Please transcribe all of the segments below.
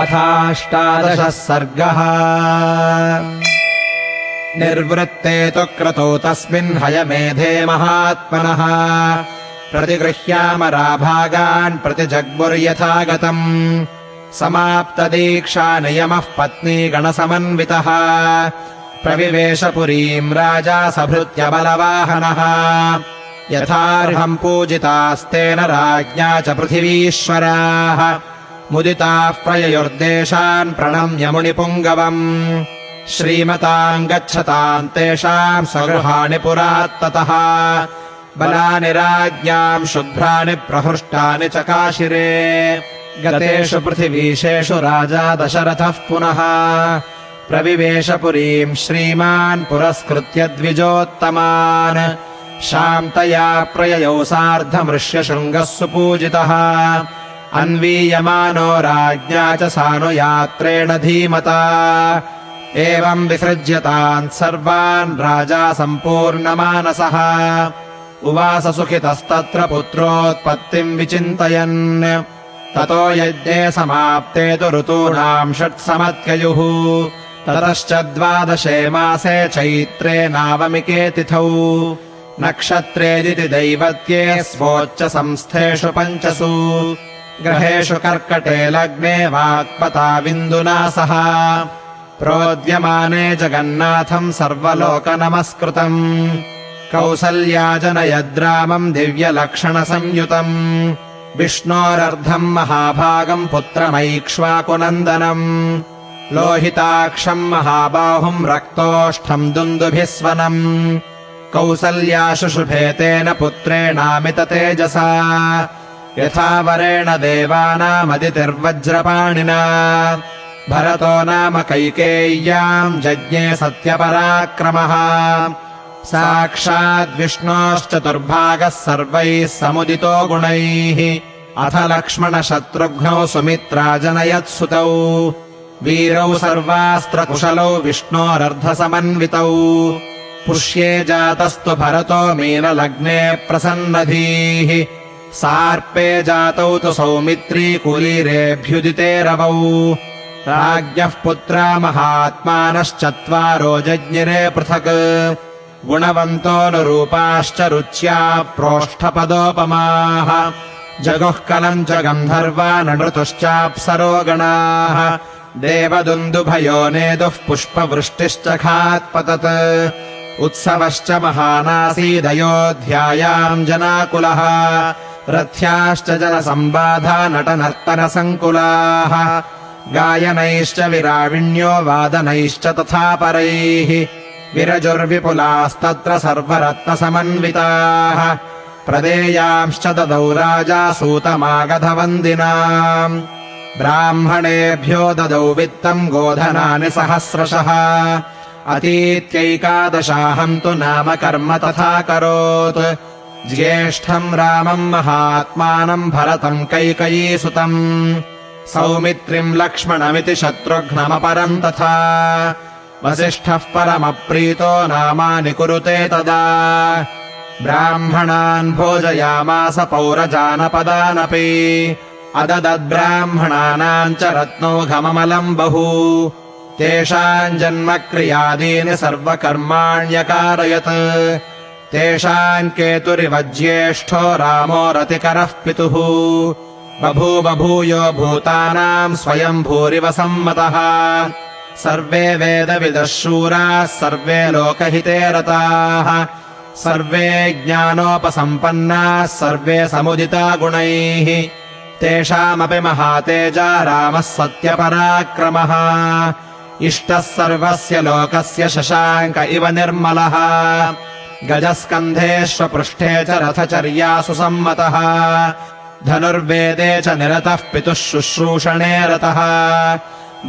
अथाष्टादशः सर्गः। निर्वृत्ते तु क्रतौ तस्मिन् हयमेधे महात्मनः प्रतिगृह्यामराभागान् प्रतिजग्मुर्यथागतम् समाप्तदीक्षा नियमः पत्नीगणसमन्वितः प्रविवेशपुरीम् राजा सभृत्यबलवाहनः यथार्हम् पूजितास्तेन राज्ञा च पृथिवीश्वराः मुदिताः प्रययुर्देशान् प्रणम्य मुनिपुङ्गवम् श्रीमताम् गच्छताम् तेषाम् स्वगृहाणि पुरात्ततः बलानि राज्ञाम् शुभ्राणि प्रहृष्टानि चकाशिरे गतेषु पृथिवीशेषु राजा दशरथः पुनः प्रविवेशपुरीम् श्रीमान् पुरस्कृत्य द्विजोत्तमान् शान्तया प्रययौ सार्धमृष्यशृङ्गः सुपूजितः अन्वीयमानो राज्ञा च सानुयात्रेण धीमता एवम् विसृज्यतान् सर्वान् राजा सम्पूर्णमानसः उवास सुखितस्तत्र पुत्रोत्पत्तिम् विचिन्तयन् ततो यज्ञे समाप्ते तु ऋतूनाम् षट्समत्ययुः ततश्च 12 मासे चैत्रे नावमिके तिथौ नक्षत्रेदिति दैवत्ये स्वोच्च संस्थेषु 5 ग्रहेषु कर्कटे लग्ने वाक्पताविन्दुना सह प्रोद्यमाने जगन्नाथम् सर्वलोकनमस्कृतम् कौसल्याजनयद्रामम् दिव्यलक्षणसंयुतम् विष्णोरर्धम् महाभागम् पुत्रमैक्ष्वाकुनन्दनम् लोहिताक्षम् महाबाहुम् रक्तोष्ठम् दुन्दुभिस्वनम् कौसल्याशुशुभे तेन पुत्रेणामित तेजसा यथा वरेण देवानामदितिर्वज्रपाणिना भरतो नाम कैकेय्याम् जज्ञे सत्यपराक्रमः साक्षाद्विष्णोश्चतुर्भागः सर्वैः समुदितो गुणैः अथ लक्ष्मणशत्रुघ्नौ सुमित्रा जनयत्सुतौ वीरौ सर्वास्त्रकुशलौ विष्णोरर्धसमन्वितौ पुष्ये जातस्तु भरतो मीनलग्ने प्रसन्नधीः सार्पे जातौ तु सौमित्री कुलीरेऽभ्युदिते रवौ राज्ञः पुत्रा महात्मानश्चत्वारो जज्ञिरे पृथक् गुणवन्तोऽनुरूपाश्च रुच्या प्रोष्ठपदोपमाः जगुःकलम् च गन्धर्वा नृतुश्चाप्सरो गणाः देवदुन्दुभयो नेदुः पुष्पवृष्टिश्च खात्पतत् उत्सवश्च महानासीदयोध्यायाम् जनाकुलः रथ्याश्च जनसम्बाधा नटनर्तनसङ्कुलाः गायनैश्च विराविण्यो वादनैश्च तथा परैः विरजुर्विपुलास्तत्र सर्वरत्नसमन्विताः प्रदेयांश्च ददौ राजा सूतमागधवन्दिनाम् ब्राह्मणेभ्यो ददौ वित्तम् गोधनानि सहस्रशः अतीत्यैकादशाहम् तु नाम कर्म तथा करोत् ज्येष्ठम् रामम् महात्मानम् भरतम् कैकयीसुतम् सौमित्रिम् लक्ष्मणमिति शत्रुघ्नमपरम् तथा वसिष्ठः परमप्रीतो नामानि कुरुते तदा ब्राह्मणान् भोजयामास पौरजानपदानपि अददद्ब्राह्मणानाम् च रत्नौघममलम् बहु तेषाम् जन्मक्रियादीनि सर्वकर्माण्यकारयत् तेषाम् केतुरिव ज्येष्ठो रामो रतिकरः पितुः बभूव भूयो भूतानाम् स्वयम् भूरिव सम्मतः सर्वे वेदविदः शूराः सर्वे लोकहिते रताः सर्वे ज्ञानोपसम्पन्नाः सर्वे समुदिता गुणैः तेषामपि महातेजा रामः सत्यपराक्रमः इष्टः सर्वस्य लोकस्य शशाङ्क इव निर्मलः गजस्कन्धेष्वपृष्ठे च रथचर्यासु सम्मतः धनुर्वेदे च निरतः पितुः शुश्रूषणे रतः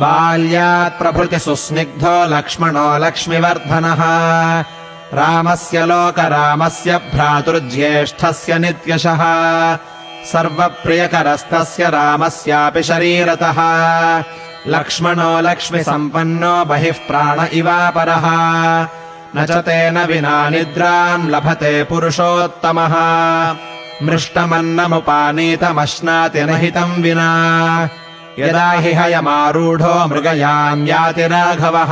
बाल्यात् प्रभृति सुस्निग्धो लक्ष्मणो लक्ष्मीवर्धनः रामस्य लोकरामस्य भ्रातुर्ज्येष्ठस्य नित्यशः सर्वप्रियकरस्तस्य रामस्यापि शरीरतः लक्ष्मणो लक्ष्मीसम्पन्नो बहिः प्राण इवापरः न च तेन विना निद्राम् लभते पुरुषोत्तमः मृष्टमन्नमुपानीतमश्नाति न हितम् विना यदा हि हयमारूढो मृगयाम् याति राघवः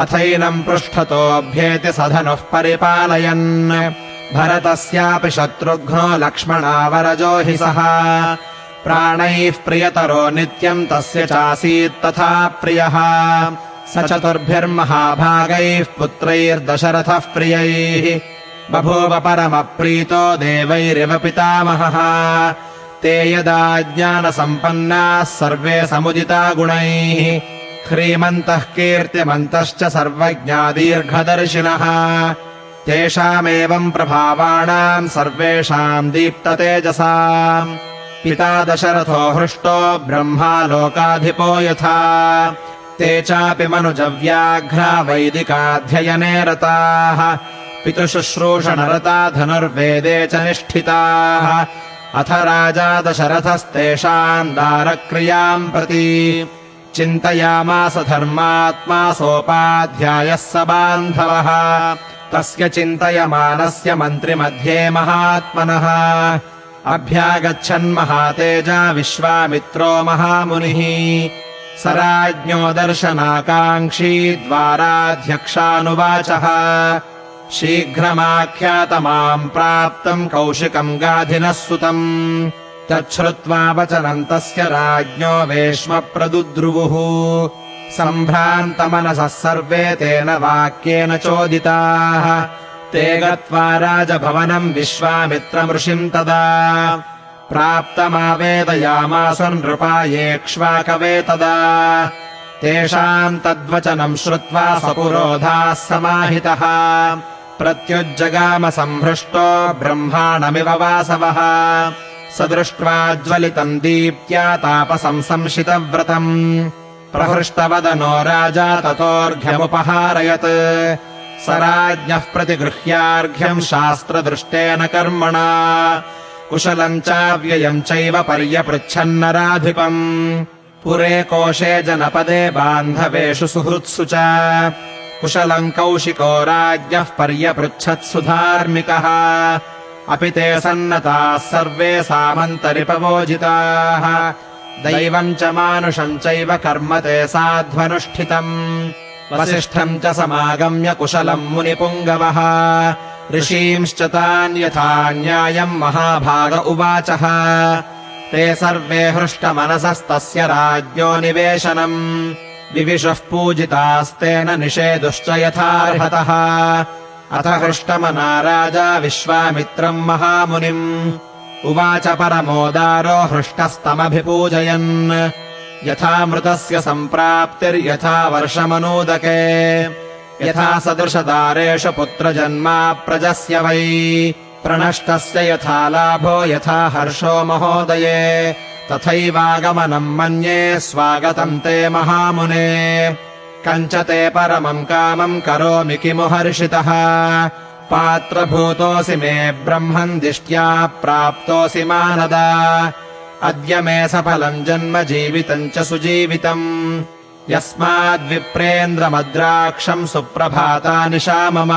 अथैनम् पृष्ठतोऽभ्येति सधनुः परिपालयन् भरतस्यापि शत्रुघ्नो लक्ष्मणावरजो हि सः प्राणैः प्रियतरो नित्यम् तस्य चासीत् तथा प्रियः स चतुर्भिर्महाभागैः पुत्रैर्दशरथः प्रियैः बभूव परमप्रीतो देवैरिव पितामहः ते यदा ज्ञानसम्पन्नाः सर्वे समुदिता गुणैः ह्रीमन्तः कीर्तिमन्तश्च सर्वज्ञा दीर्घदर्शिनः तेषामेवम् प्रभावाणाम् सर्वेषाम् दीप्ततेजसाम् पिता दशरथो हृष्टो ब्रह्मा लोकाधिपो यथा ते चापि मनुजव्याघ्रा वैदिकाध्ययने रताः पितुशुश्रूषणरता धनुर्वेदे च निष्ठिताः अथ राजा दशरथस्तेषाम् दारक्रियाम् प्रति चिन्तयामास धर्मात्मा सोपाध्यायः स बान्धवः तस्य चिन्तयमानस्य मन्त्रिमध्ये महात्मनः अभ्यागच्छन्महातेजा विश्वामित्रो महामुनिः स राज्ञो दर्शनाकाङ्क्षी द्वाराध्यक्षानुवाचः शीघ्रमाख्यातमाम् प्राप्तम् कौशिकम् गाधिनः सुतम् तच्छ्रुत्वा वचनम् तस्य राज्ञो वेश्म प्रदुद्रुवुः सम्भ्रान्तमनसः सर्वे तेन वाक्येन चोदिताः ते गत्वा राजभवनम् विश्वामित्रमृषिम् तदा प्राप्तमावेदयामास नृपायेक्ष्वाकवे तदा तेषाम् तद्वचनम् श्रुत्वा सपुरोधाः समाहितः प्रत्युज्जगाम संहृष्टो ब्रह्माणमिव वासवः स दृष्ट्वा ज्वलितम् दीप्त्या तापसम् संशितव्रतम् प्रहृष्टवदनो राजा ततोऽर्घ्यमुपहारयत् स राज्ञः प्रतिगृह्यार्घ्यम् शास्त्रदृष्टेन कर्मणा कुशलम् चाव्ययम् चैव पर्यपृच्छन्नराधिपम् पुरे कोशे जनपदे बान्धवेषु सुहृत्सु च कुशलम् कौशिको राज्ञः पर्यपृच्छत्सु धार्मिकः अपि ते सन्नताः सर्वे सामन्तरिपवोजिताः दैवम् च मानुषम् चैव कर्म ते साध्वनुष्ठितम् वसिष्ठम् च समागम्य कुशलम् मुनिपुङ्गवः ऋषींश्च तान् यथा न्यायम् महाभाग उवाचः ते सर्वे हृष्टमनसस्तस्य राज्ञो निवेशनम् विविशुः पूजितास्तेन निषेधुश्च यथार्हतः अथ हृष्टमना राजा विश्वामित्रम् महामुनिम् उवाच परमोदारो हृष्टस्तमभिपूजयन् यथामृतस्य सम्प्राप्तिर्यथा वर्षमनूदके यथा सदृशदारेषु पुत्रजन्मा प्रजस्य वै प्रणष्टस्य यथा लाभो यथा हर्षो महोदये तथैवागमनम् मन्ये स्वागतम् ते महामुने कञ्च ते परमम् कामम् करोमि किमु हर्षितः पात्रभूतोऽसि मे ब्रह्मन् दिष्ट्या प्राप्तोऽसि मानद अद्य मे सफलम् जन्म जीवितम् च सुजीवितम् यस्माद्विप्रेन्द्रमद्राक्षम् सुप्रभाता निशा मम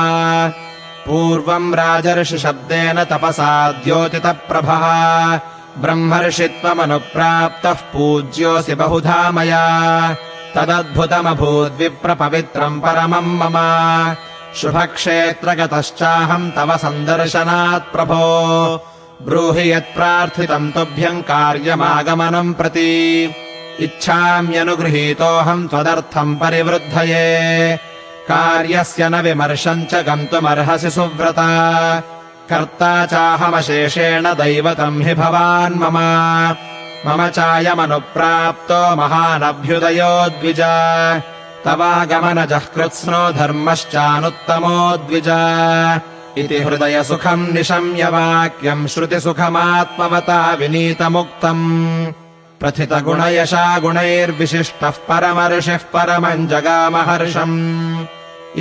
पूर्वम् राजर्षिशब्देन तपसा द्योतितप्रभः ब्रह्मर्षि त्वमनुप्राप्तः पूज्योऽसि बहुधा मया तदद्भुतमभूद्विप्रपवित्रम् परमम् मम शुभक्षेत्रगतश्चाहम् तव सन्दर्शनात् प्रभो ब्रूहि यत्प्रार्थितम् तुभ्यम् कार्यमागमनम् प्रति इच्छाम्यनुगृहीतोऽहम् त्वदर्थम् परिवृद्धये कार्यस्य न विमर्शम् च गन्तुमर्हसि सुव्रता कर्ता चाहमशेषेण दैवतम् हि भवान् मम चायमनुप्राप्तो महानभ्युदयो द्विज तवागमनजः कृत्स्नो धर्मश्चानुत्तमो द्विज इति हृदयसुखम् निशम्य वाक्यम् श्रुतिसुखमात्मवता विनीतमुक्तम् प्रथितगुणयशा गुणैर्विशिष्टः परमर्षिः परमम् जगामहर्षम्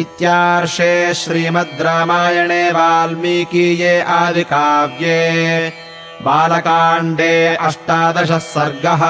इत्यार्षे श्रीमद् रामायणे वाल्मीकीये आदिकाव्ये बालकाण्डे 18 सर्गः।